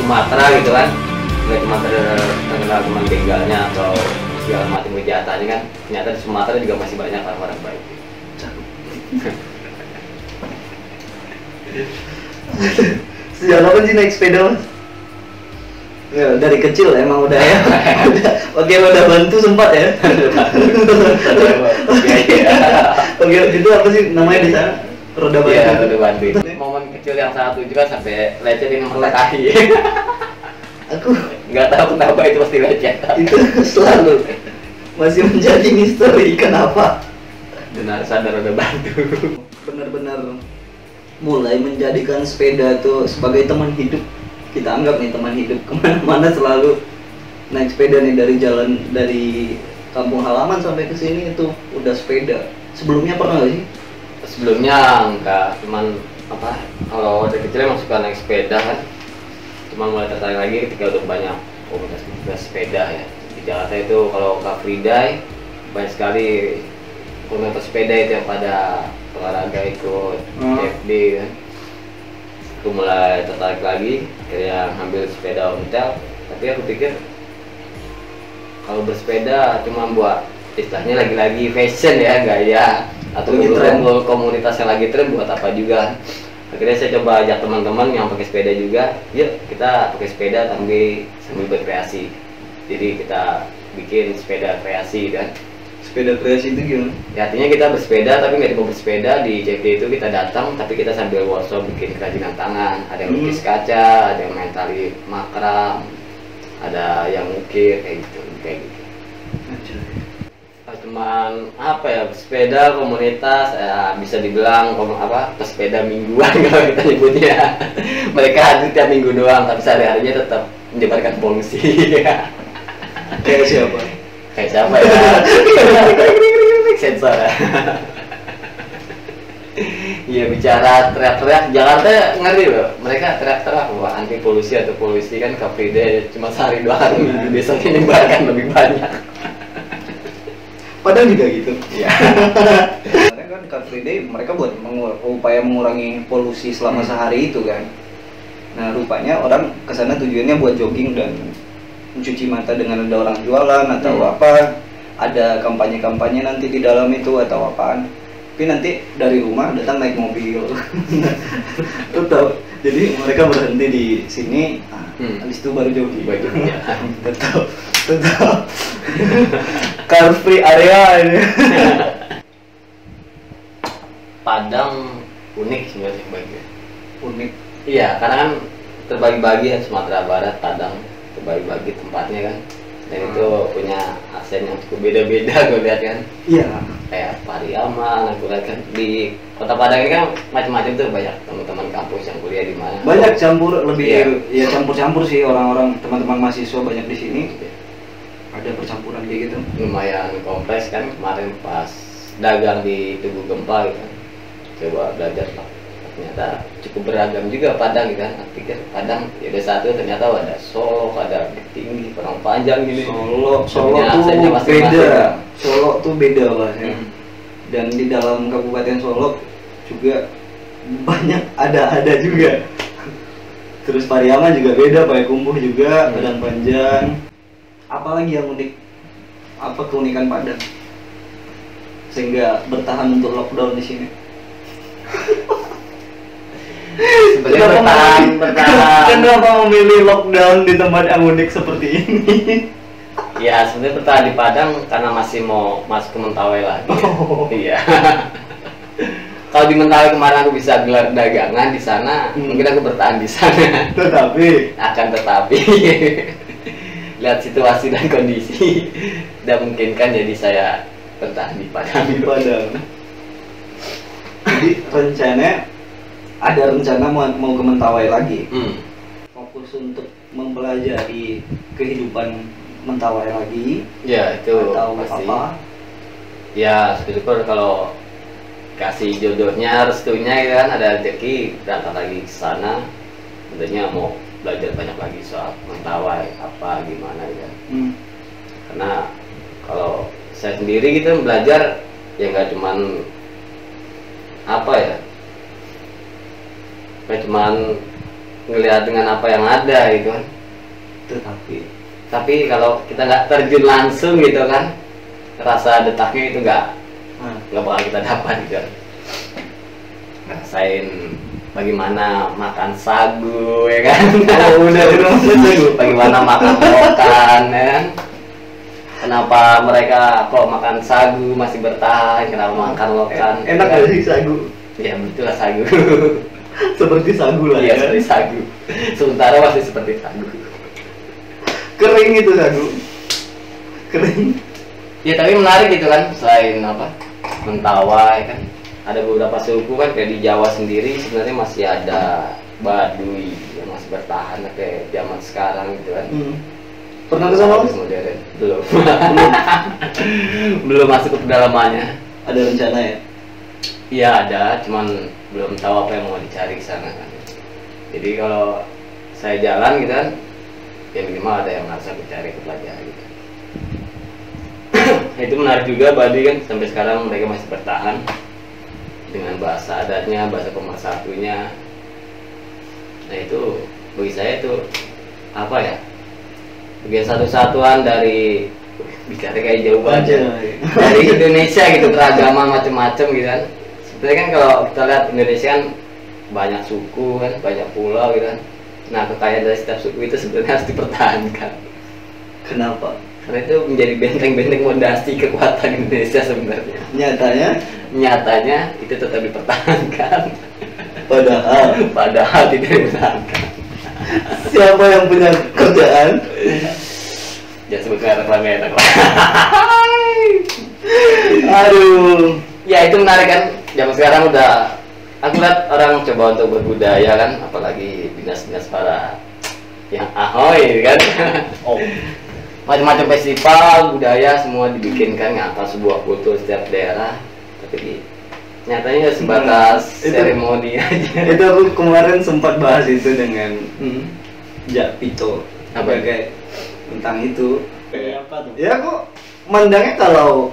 Sumatera gitu kan, nggak cuma terkenal cuma begalnya atau segala macam kejahatannya kan, ternyata di Sumatera juga masih banyak orang-orang baik. Sejak kapan sih naik sepeda mas? Ya dari kecil emang udah ya. Oke udah bantu sempat ya. Oke itu apa sih namanya di sana? Roda bantu. Iya, roda bantu. Momen kecil yang sangat lucu kan sampai lecet ini mata kaki. Aku Nggak tahu kenapa itu pasti lecet. itu selalu masih menjadi misteri kenapa. Dan harus ada roda bantu. Benar-benar mulai menjadikan sepeda tuh sebagai teman hidup. Kita anggap nih teman hidup, kemana-mana selalu naik sepeda nih, dari jalan dari kampung halaman sampai ke sini itu udah sepeda. Sebelumnya pernah nggak sih? Sebelumnya enggak, cuman apa, kalau dari kecil emang suka naik sepeda kan, cuma mulai tertarik lagi ketika udah banyak komunitas sepeda ya. Di Jakarta itu kalau Car Free Day banyak sekali komunitas sepeda itu yang pada olahraga ikut FD kan. Aku mulai tertarik lagi, akhirnya ambil sepeda ontel. Tapi aku pikir kalau bersepeda cuma buat istilahnya lagi-lagi fashion ya, gaya atau ngumpul komunitas yang lagi tren, buat apa juga. Akhirnya saya coba ajak teman-teman yang pakai sepeda juga, yuk kita pakai sepeda tapi sambil berkreasi. Jadi kita bikin sepeda kreasi kan. Sepeda kreasi itu gimana? Ya, artinya kita bersepeda tapi nggak cuma bersepeda. Di CFD itu kita datang tapi kita sambil workshop bikin kerajinan tangan. Ada yang lukis kaca, ada yang main tali makram, ada yang ukir kayak gitu. Cuman apa ya, sepeda komunitas ya, bisa dibilang pesepeda mingguan kalau kita nyebutnya. Mereka hadir tiap minggu doang tapi sehari-harinya tetap menyebarkan polusi. Kayak siapa? Kayak siapa ya? Sensor ya. Iya, bicara teriak-teriak, Jakarta ngeri loh. Mereka teriak-teriak wah anti polusi atau polusi kan, Car Free Day cuma sehari doang, besoknya nyebarkan lebih banyak. Padahal juga gitu. Iya. Karena kan Car Free Day mereka buat upaya mengurangi polusi selama sehari itu kan. Nah rupanya orang kesana tujuannya buat jogging dan mencuci mata dengan ada orang jualan atau apa, ada kampanye-kampanye nanti di dalam itu atau apaan. Tapi nanti dari rumah datang naik mobil. Tetap. Jadi mereka berhenti di sini, habis itu baru jogging. Tetap. Car free area ini. Padang unik sebenarnya bagian. Unik. Iya, karena kan terbagi-bagi ya, Sumatera Barat, Padang terbagi-bagi tempatnya kan. Dan itu punya aksen yang cukup beda-beda gue lihat kan. Iya. Kayak Pariaman, aku lihat kan di Kota Padang ini kan macam-macam tuh, banyak teman-teman kampus yang kuliah di mana. Banyak campur, lebih ya campur-campur sih orang-orang, teman-teman mahasiswa banyak di sini. Ada percampuran kayak gitu. Lumayan kompleks kan, kemarin pas dagang di Tugu Gempa gitu kan. Coba belajar lah. Ternyata cukup beragam juga Padang gitu kan. Pikir Padang ya ada satu, ternyata ada Solo, ada Tinggi, Parang Panjang gini. Solo tuh beda. Solo tuh beda lah ya. Dan di dalam Kabupaten Solo juga banyak ada juga. Terus Pariaman juga beda, Payakumbuh juga, Padang Panjang. Apalagi yang unik? Apa keunikan Padang sehingga bertahan untuk lockdown di sini? Sebenarnya bertahan. Kenapa memilih lockdown di tempat yang unik seperti ini? Ya sebenarnya bertahan di Padang karena masih mau masuk ke Mentawai lagi. Iya. Kalau di Mentawai kemarin aku bisa gelar dagangan di sana, mungkin aku bertahan di sana. Tetapi lihat situasi dan kondisi tidak memungkinkan, jadi saya bertahan di Padang. Jadi ada rencana mau ke Mentawai lagi. Fokus untuk mempelajari kehidupan Mentawai lagi. Ya itu atau pasti. apa? Ya syukur kalau kasih jodohnya, restunya gitu kan, ada rezeki berangkat lagi ke sana. Tentunya mau belajar banyak lagi soal Mentawai apa gimana ya. Karena kalau saya sendiri gitu belajar ya nggak cuman apa ya, kayak cuman ngelihat dengan apa yang ada gitu kan. Tapi kalau kita nggak terjun langsung gitu kan, rasa detaknya itu nggak bakal kita dapat gitu kan. Rasain bagaimana makan sagu ya kan. Oh, udah sagu. Bagaimana makan lokan ya kan. Kenapa mereka kok makan sagu masih bertahan, kenapa makan lokan. Enak ya kan? gak sih sagu? Ya betul lah sagu. Seperti sagu lah Iya ya. seperti sagu. Sementara masih seperti sagu. Kering itu sagu. Kering. Ya tapi menarik gitu kan, selain apa Mentawai kan, ada beberapa suku kan kayak di Jawa sendiri sebenarnya masih ada Baduy yang masih bertahan kayak zaman sekarang gitu kan. Pernah ke sana, Mas? Modern belum. Belum masuk ke pedalamannya. Ada rencana ya? Iya ada, cuman belum tahu apa yang mau dicari ke sana kan. Jadi kalau saya jalan gitu kan, ya minimal ada yang harus aku cari, aku pelajari gitu. Itu menarik juga Baduy kan, sampai sekarang mereka masih bertahan dengan bahasa adatnya, bahasa pemersatunya. Nah itu bagi saya itu apa ya, bagian satu-satuan dari, bicara kayak jauh banget dari Indonesia gitu, keragaman macam-macam gitu kan. Sebenarnya kan kalau kita lihat Indonesia kan banyak suku kan, banyak pulau gitu kan. Nah kekayaan dari setiap suku itu sebenarnya harus dipertahankan. Kenapa? Karena itu menjadi benteng-benteng fondasi kekuatan Indonesia sebenarnya. Nyatanya itu tetap dipertahankan. Padahal tidak dipertahankan. Siapa yang punya kerjaan? Jangan sebut merek lah, merek lah. Aduh. Ya itu menarik kan. Zaman sekarang udah, aku lihat orang coba untuk berbudaya kan, apalagi dinas-dinas para yang ahoy kan. Oh. Macam-macam festival budaya semua dibikinkan, ngapa sebuah kultur setiap daerah, tapi nyatanya sebatas seremoni aja. Itu aku kemarin sempat bahas itu dengan Jak Pito. Apa kayak tentang itu. Kayak apa tuh? Ya aku mandangnya kalau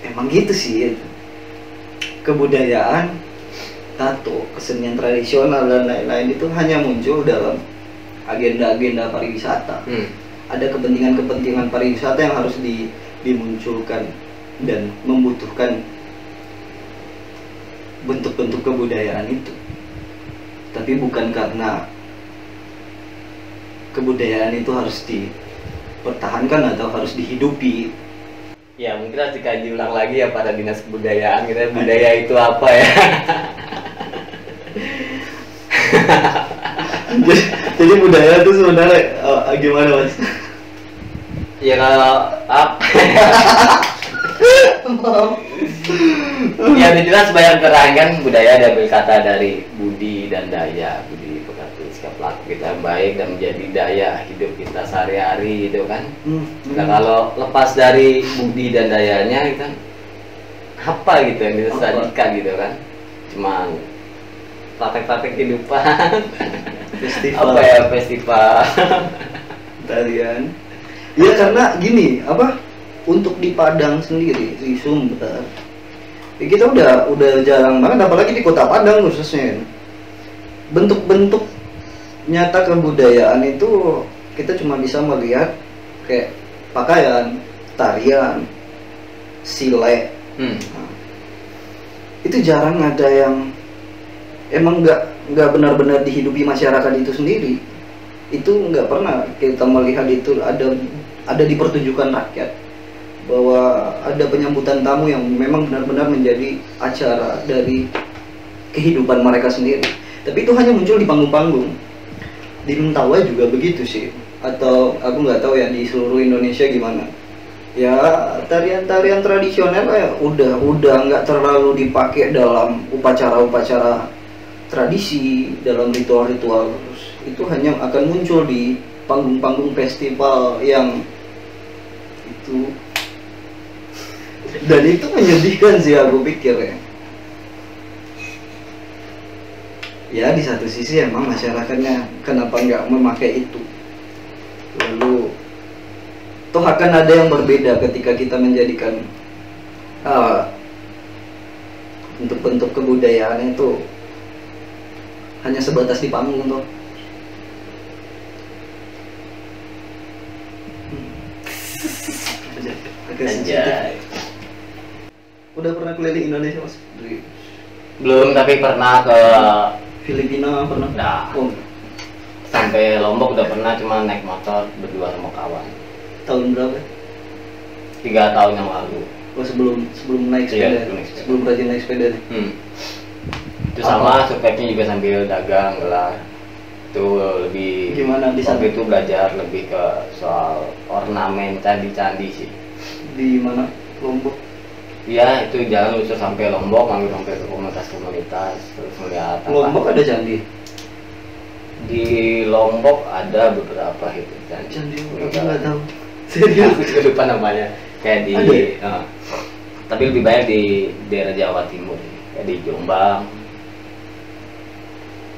emang gitu sih, kebudayaan, tato, kesenian tradisional dan lain-lain itu hanya muncul dalam agenda-agenda pariwisata. Ada kepentingan-kepentingan pariwisata yang harus dimunculkan dan membutuhkan bentuk-bentuk kebudayaan itu. Tapi bukan karena kebudayaan itu harus dipertahankan atau harus dihidupi. Ya mungkin harus dikaji ulang lagi ya pada dinas kebudayaan, kita budaya itu apa ya. Jadi budaya itu sebenarnya gimana, Mas? Ya kalau apa? Ya udah jelas banyak keterangan budaya diambil kata dari budi dan daya. Budi berarti sikap laku kita yang baik dan menjadi daya hidup kita sehari-hari gitu kan. Nah kalau lepas dari budi dan dayanya gitu kan, apa gitu yang disajikan gitu kan? Cuman praktek-praktek kehidupan. Festival. Apa ya, festival Tarian. Ya karena gini, apa? Untuk di Padang sendiri, di Sumber, ya kita udah jarang banget, apalagi di Kota Padang khususnya. Bentuk-bentuk nyata kebudayaan itu kita cuma bisa melihat kayak pakaian, tarian, silet. Nah, itu jarang ada yang emang nggak benar-benar dihidupi masyarakat itu sendiri. Itu nggak pernah kita melihat itu ada di pertunjukan rakyat, bahwa ada penyambutan tamu yang memang benar-benar menjadi acara dari kehidupan mereka sendiri. Tapi itu hanya muncul di panggung-panggung. Di Mentawai juga begitu sih, atau aku nggak tahu ya di seluruh Indonesia gimana. Ya tarian-tarian tradisional ya udah nggak terlalu dipakai dalam upacara-upacara tradisi, dalam ritual-ritual. Itu hanya akan muncul di panggung-panggung festival yang itu, dan itu menyedihkan sih aku pikir ya. Ya di satu sisi emang masyarakatnya kenapa nggak memakai itu, lalu toh akan ada yang berbeda ketika kita menjadikan bentuk-bentuk kebudayaan itu hanya sebatas di panggung tuh. Agak sensitif. Anjay. Udah pernah keliling Indonesia mas? Belum, tapi pernah ke Filipina pernah? Nah. Oh, sampai Lombok udah pernah, cuma naik motor berdua sama kawan. tahun berapa? 3 tahun yang lalu. Oh sebelum naik Iya, sepeda, sebelum naik sepeda. sebelum rajin naik sepeda. Itu sama surveinya juga sambil dagang gelar. Itu lebih Gimana di sana? waktu itu belajar lebih ke soal ornamen candi-candi sih. Di mana? Lombok. Iya, itu jalan lusur sampai Lombok, sampai ke komunitas-komunitas, terus melihat apa. Lombok ada candi. Di Lombok ada beberapa itu candi. Candi aku Meninggal. nggak tahu. Serius? Aku juga lupa namanya. Kayak di Ada? tapi lebih banyak di daerah Jawa Timur, kayak di Jombang,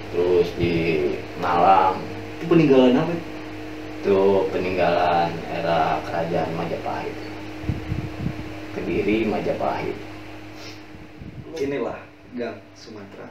terus di Malang. Itu peninggalan apa? Itu peninggalan era kerajaan Majapahit. Kediri, Majapahit. Inilah Gang Sumatera.